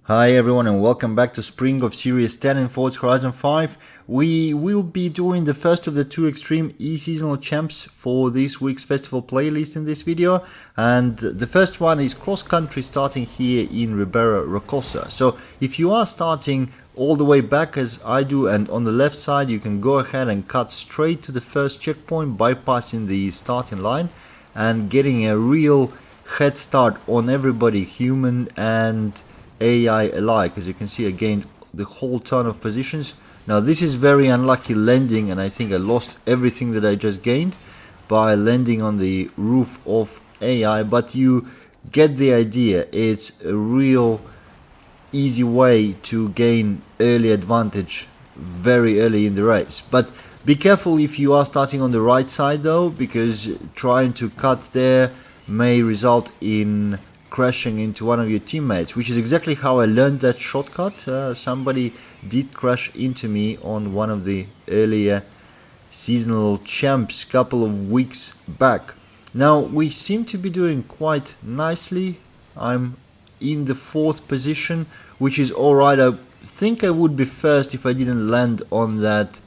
Hi everyone and welcome back to Spring of Series 10 in Forza Horizon 5. We will be doing the first of the two Extreme E-Seasonal Champs for this week's festival playlist in this video. And the first one is cross country starting here in Ribera, Rocosa. So if you are starting all the way back as I do and on the left side, you can go ahead and cut straight to the first checkpoint, bypassing the starting line and getting a real head start on everybody, human and AI alike. As you can see, again, the whole ton of positions. Now this is very unlucky landing, and I think I lost everything that I just gained by landing on the roof of AI, but you get the idea. It's a real easy way to gain early advantage very early in the race. But be careful if you are starting on the right side though, because trying to cut there may result in crashing into one of your teammates, which is exactly how I learned that shortcut. Somebody did crash into me on one of the earlier seasonal champs couple of weeks back. Now we seem to be doing quite nicely. I'm in the 4th position, which is alright. I think I would be first if I didn't land on that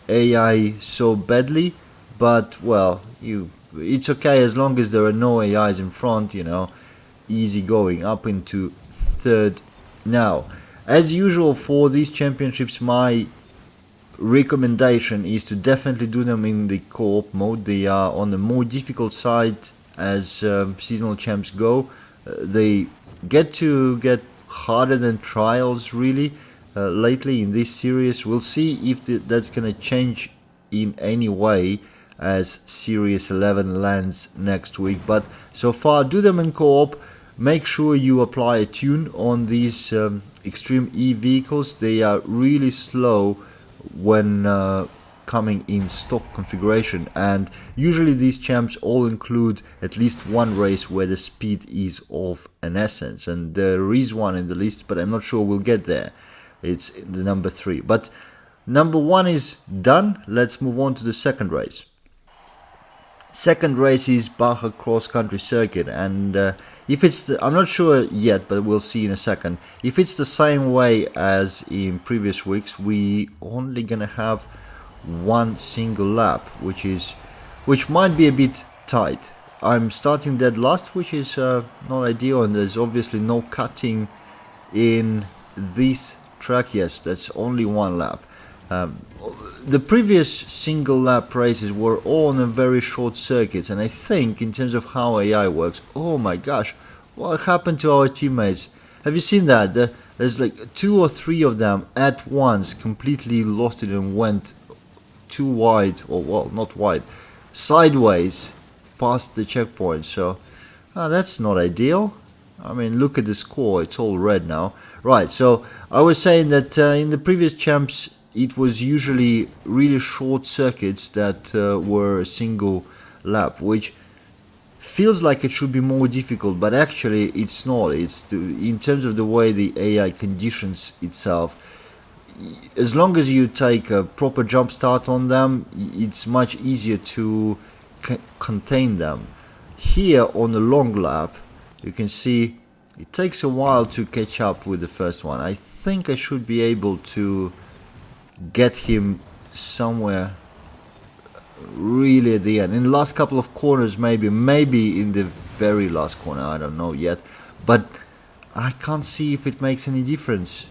AI so badly, but well, it's okay as long as there are no AIs in front, you know. Easy going up into 3rd. Now, as usual for these championships, my recommendation is to definitely do them in the co-op mode. They are on the more difficult side as seasonal champs go. They get harder than trials really lately in this series. We'll see if that's gonna change in any way as Series 11 lands next week, but so far do them in co-op. Make sure you apply a tune on these Extreme E vehicles. They are really slow when coming in stock configuration, and usually these champs all include at least one race where the speed is of an essence, and there is one in the list, but I'm not sure we'll get there. It's the number 3, but number 1 is done. Let's move on to the second race. Second race is Baja cross country circuit, and if it's I'm not sure yet, but we'll see in a second. If it's the same way as in previous weeks, we only gonna have one single lap, which might be a bit tight. I'm starting dead last, which is not ideal, and there's obviously no cutting in this track. Yes, that's only one lap. The previous single lap races were all on a very short circuits, and I think in terms of how AI works, oh my gosh, what happened to our teammates? Have you seen that? There's like 2 or 3 of them at once completely lost it and went too wide, or well, not wide, sideways past the checkpoint. So that's not ideal. I mean, look at the score, it's all red now. Right, so I was saying that in the previous champs it was usually really short circuits that were a single lap, which feels like it should be more difficult, but actually it's not. In terms of the way the AI conditions itself. As long as you take a proper jump start on them, it's much easier to contain them. Here on the long lap, you can see it takes a while to catch up with the first one. I think I should be able to get him somewhere really at the end, in the last couple of corners, maybe in the very last corner, I don't know yet, but I can't see if it makes any difference.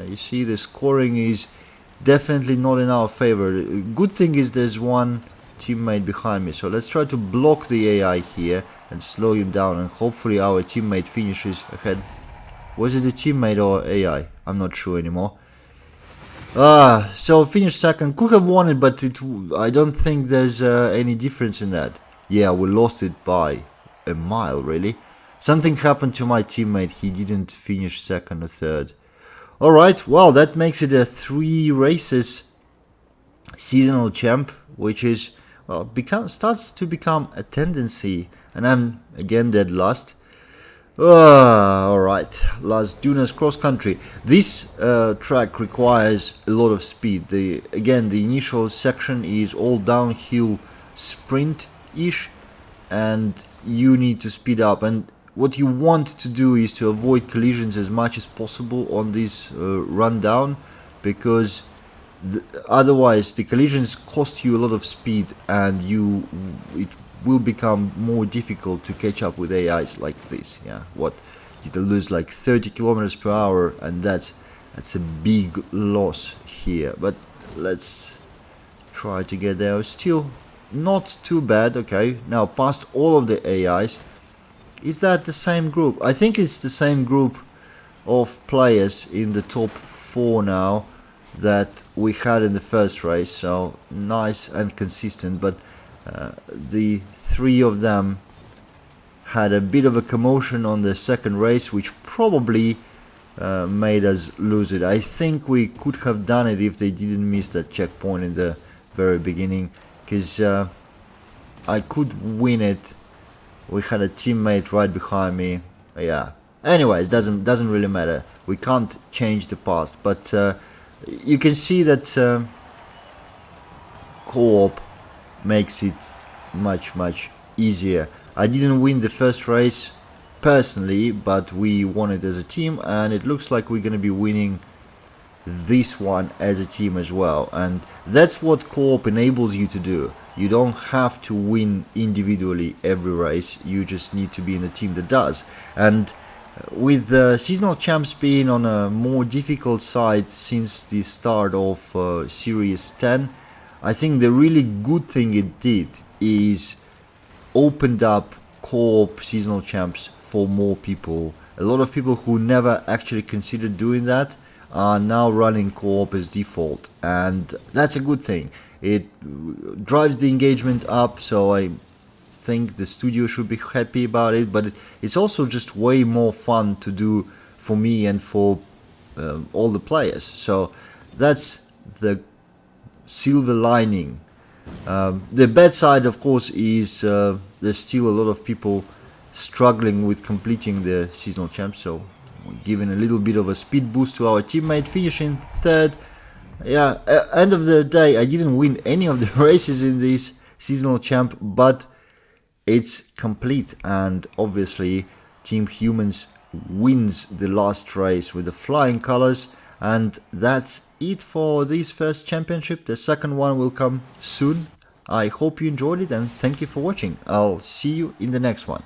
You see, the scoring is definitely not in our favor. Good thing is there's one teammate behind me, so let's try to block the AI here and slow him down, and hopefully our teammate finishes ahead. Was it a teammate or AI? I'm not sure anymore. So finished second. Could have won it, but I don't think there's any difference in that. Yeah, we lost it by a mile, really. Something happened to my teammate. He didn't finish second or third. Alright, well, that makes it a 3 races seasonal champ, which is, well, starts to become a tendency. And I'm again dead last. Alright, Las Dunas cross country. This track requires a lot of speed. Again, the initial section is all downhill sprint-ish, and you need to speed up. And what you want to do is to avoid collisions as much as possible on this rundown, because otherwise the collisions cost you a lot of speed, and it will become more difficult to catch up with AIs like this. Yeah, what you lose like 30 kilometers per hour, and that's a big loss here. But let's try to get there. Still not too bad. Okay, now past all of the AIs. Is that the same group? I think it's the same group of players in the top 4 now that we had in the first race, so nice and consistent. But the 3 of them had a bit of a commotion on the second race, which probably made us lose it. I think we could have done it if they didn't miss that checkpoint in the very beginning, because I could win it. We had a teammate right behind me. Yeah. Anyways, doesn't really matter. We can't change the past, but you can see that co-op makes it much easier. I didn't win the first race personally, but we won it as a team, and it looks like we're going to be winning this one as a team as well. And that's what co-op enables you to do. You don't have to win individually every race, you just need to be in a team that does. And with the seasonal champs being on a more difficult side since the start of Series 10, I think the really good thing it did is opened up co-op seasonal champs for more people. A lot of people who never actually considered doing that are now running co-op as default, and that's a good thing. It drives the engagement up, so I think the studio should be happy about it, but it's also just way more fun to do for me and for all the players. So that's the silver lining. The bad side, of course, is there's still a lot of people struggling with completing the seasonal champs, so giving a little bit of a speed boost to our teammate, finishing 3rd. Yeah, end of the day, I didn't win any of the races in this seasonal champ, but it's complete, and obviously Team Humans wins the last race with the flying colors, and that's it for this first championship. The second one will come soon. I hope you enjoyed it, and thank you for watching. I'll see you in the next one.